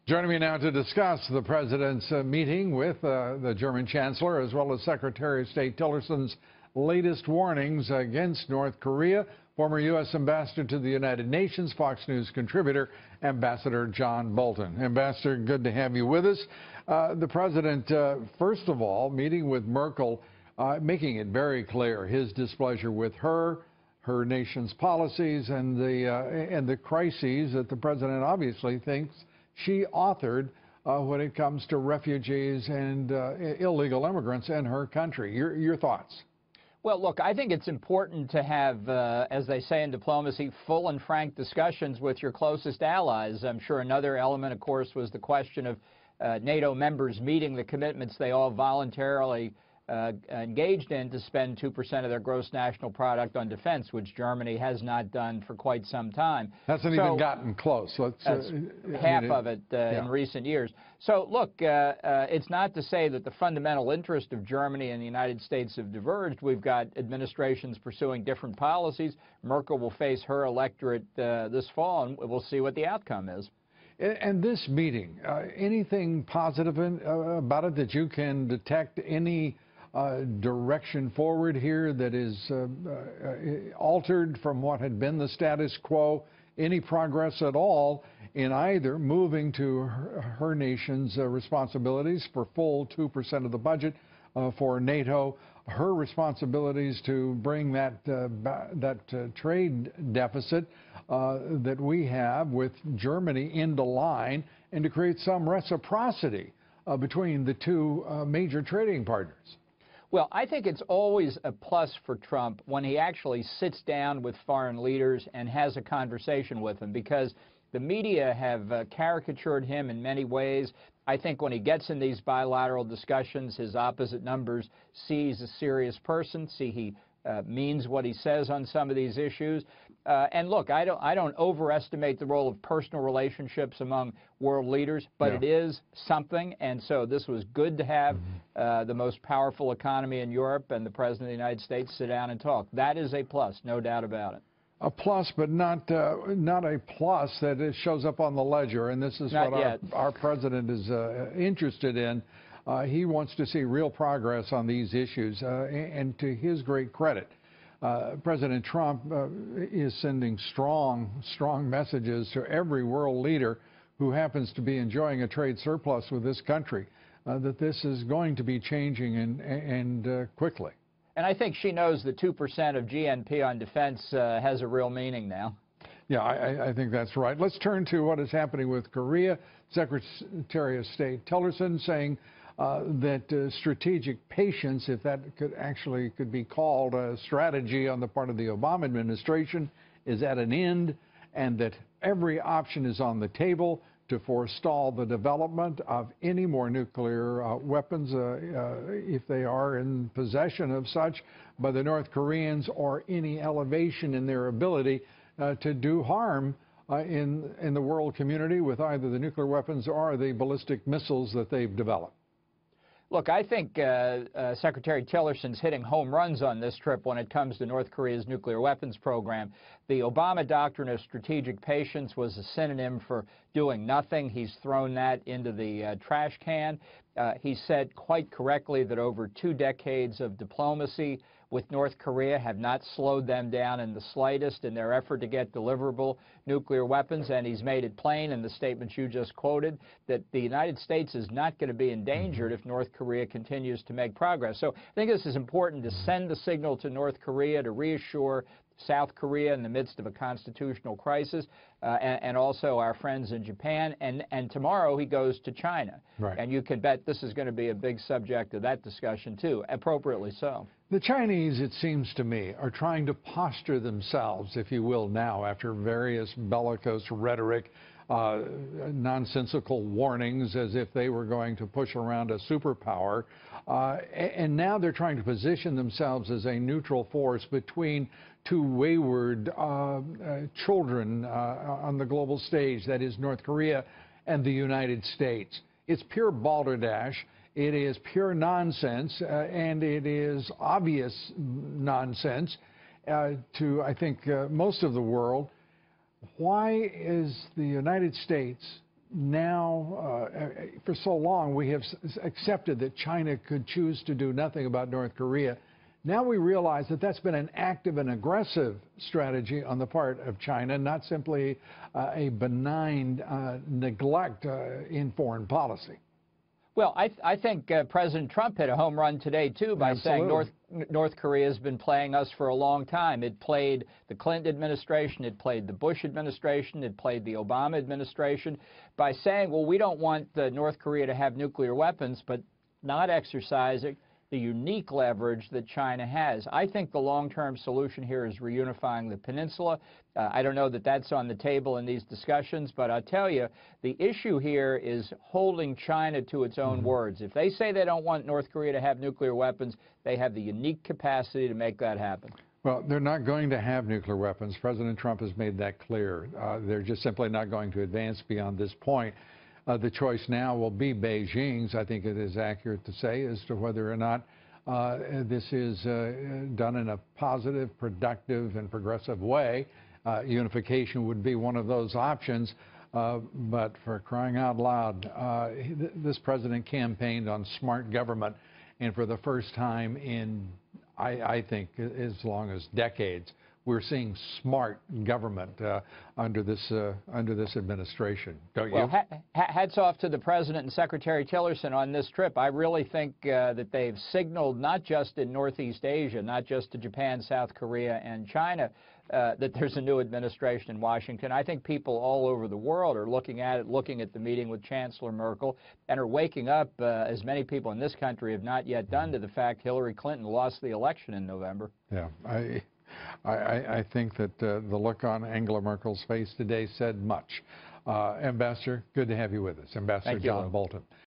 Joining me now to discuss the president's meeting with the German Chancellor, as well as Secretary of State Tillerson's latest warnings against North Korea, former U.S. Ambassador to the United Nations, Fox News contributor, Ambassador John Bolton. Ambassador, good to have you with us. The president, first of all, meeting with Merkel, making it very clear his displeasure with her nation's policies, and the crises that the president obviously thinks she authored when it comes to refugees and illegal immigrants in her country. Your thoughts? Well, look, I think it's important to have, as they say in diplomacy, full and frank discussions with your closest allies. I'm sure another element, of course, was the question of NATO members meeting the commitments they all voluntarily engaged in to spend 2% of their gross national product on defense, which Germany has not done for quite some time. Hasn't even gotten close. That's half of it in recent years. So, look, it's not to say that the fundamental interest of Germany and the United States have diverged. We've got administrations pursuing different policies. Merkel will face her electorate this fall, and we'll see what the outcome is. And this meeting, anything positive about it that you can detect? Any direction forward here that is altered from what had been the status quo? Any progress at all in either moving to her nation's responsibilities for full 2% of the budget for NATO, her responsibilities to bring that trade deficit that we have with Germany into line, and to create some reciprocity between the two major trading partners? Well, I think it's always a plus for Trump when he actually sits down with foreign leaders and has a conversation with them, because the media have caricatured him in many ways. I think when he gets in these bilateral discussions, his opposite numbers see he's a serious person, see he means what he says on some of these issues. And look, I don't overestimate the role of personal relationships among world leaders, but it is something. And so this was good to have the most powerful economy in Europe and the President of the United States sit down and talk. That is a plus, no doubt about it. A plus, but not a plus that it shows up on the ledger. And this is what our president is interested in. He wants to see real progress on these issues, and to his great credit, President Trump is sending strong messages to every world leader who happens to be enjoying a trade surplus with this country, that this is going to be changing and quickly. And I think she knows that 2% of GNP on defense has a real meaning now. Yeah, I think that's right. Let's turn to what is happening with Korea. Secretary of State Tillerson saying that strategic patience, if that could be called a strategy on the part of the Obama administration, is at an end, and that every option is on the table to forestall the development of any more nuclear weapons, if they are in possession of such, by the North Koreans, or any elevation in their ability to do harm in the world community with either the nuclear weapons or the ballistic missiles that they've developed. Look, I think Secretary Tillerson's hitting home runs on this trip when it comes to North Korea's nuclear weapons program. The Obama doctrine of strategic patience was a synonym for doing nothing. He's thrown that into the trash can. He said quite correctly that over 2 decades of diplomacy with North Korea have not slowed them down in the slightest in their effort to get deliverable nuclear weapons, and he's made it plain in the statements you just quoted that the United States is not going to be endangered if North Korea continues to make progress. So I think this is important to send the signal to North Korea to reassure South Korea in the midst of a constitutional crisis, and also our friends in Japan. And tomorrow he goes to China. Right. And you can bet this is going to be a big subject of that discussion, too, appropriately so. The Chinese, it seems to me, are trying to posture themselves, if you will, now, after various bellicose rhetoric, nonsensical warnings as if they were going to push around a superpower. And now they're trying to position themselves as a neutral force between two wayward children on the global stage, that is North Korea and the United States. It's pure balderdash. It is pure nonsense, and it is obvious nonsense to, I think, most of the world. Why is the United States now, for so long, we have accepted that China could choose to do nothing about North Korea. Now we realize that that's been an active and aggressive strategy on the part of China, not simply a benign neglect in foreign policy. Well, I think President Trump hit a home run today, too, by saying North Korea has been playing us for a long time. It played the Clinton administration, it played the Bush administration, it played the Obama administration by saying, well, we don't want North Korea to have nuclear weapons, but not exercising the unique leverage that China has. I think the long-term solution here is reunifying the peninsula. I don't know that that's on the table in these discussions, but I'll tell you, the issue here is holding China to its own words. If they say they don't want North Korea to have nuclear weapons, they have the unique capacity to make that happen. Well, they're not going to have nuclear weapons. President Trump has made that clear. They're just simply not going to advance beyond this point. The choice now will be Beijing's, I think it is accurate to say, as to whether or not this is done in a positive, productive, and progressive way. Unification would be one of those options. But for crying out loud, this president campaigned on smart government. And for the first time in, I think, as long as decades, we're seeing smart government under this administration, don't you? Well, hats off to the President and Secretary Tillerson on this trip. I really think that they've signaled, not just in Northeast Asia, not just to Japan, South Korea, and China, that there's a new administration in Washington. I think people all over the world are looking at it, looking at the meeting with Chancellor Merkel, and are waking up, as many people in this country have not yet done, to the fact Hillary Clinton lost the election in November. Yeah, I think that the look on Angela Merkel's face today said much. Ambassador, good to have you with us. Ambassador John Bolton.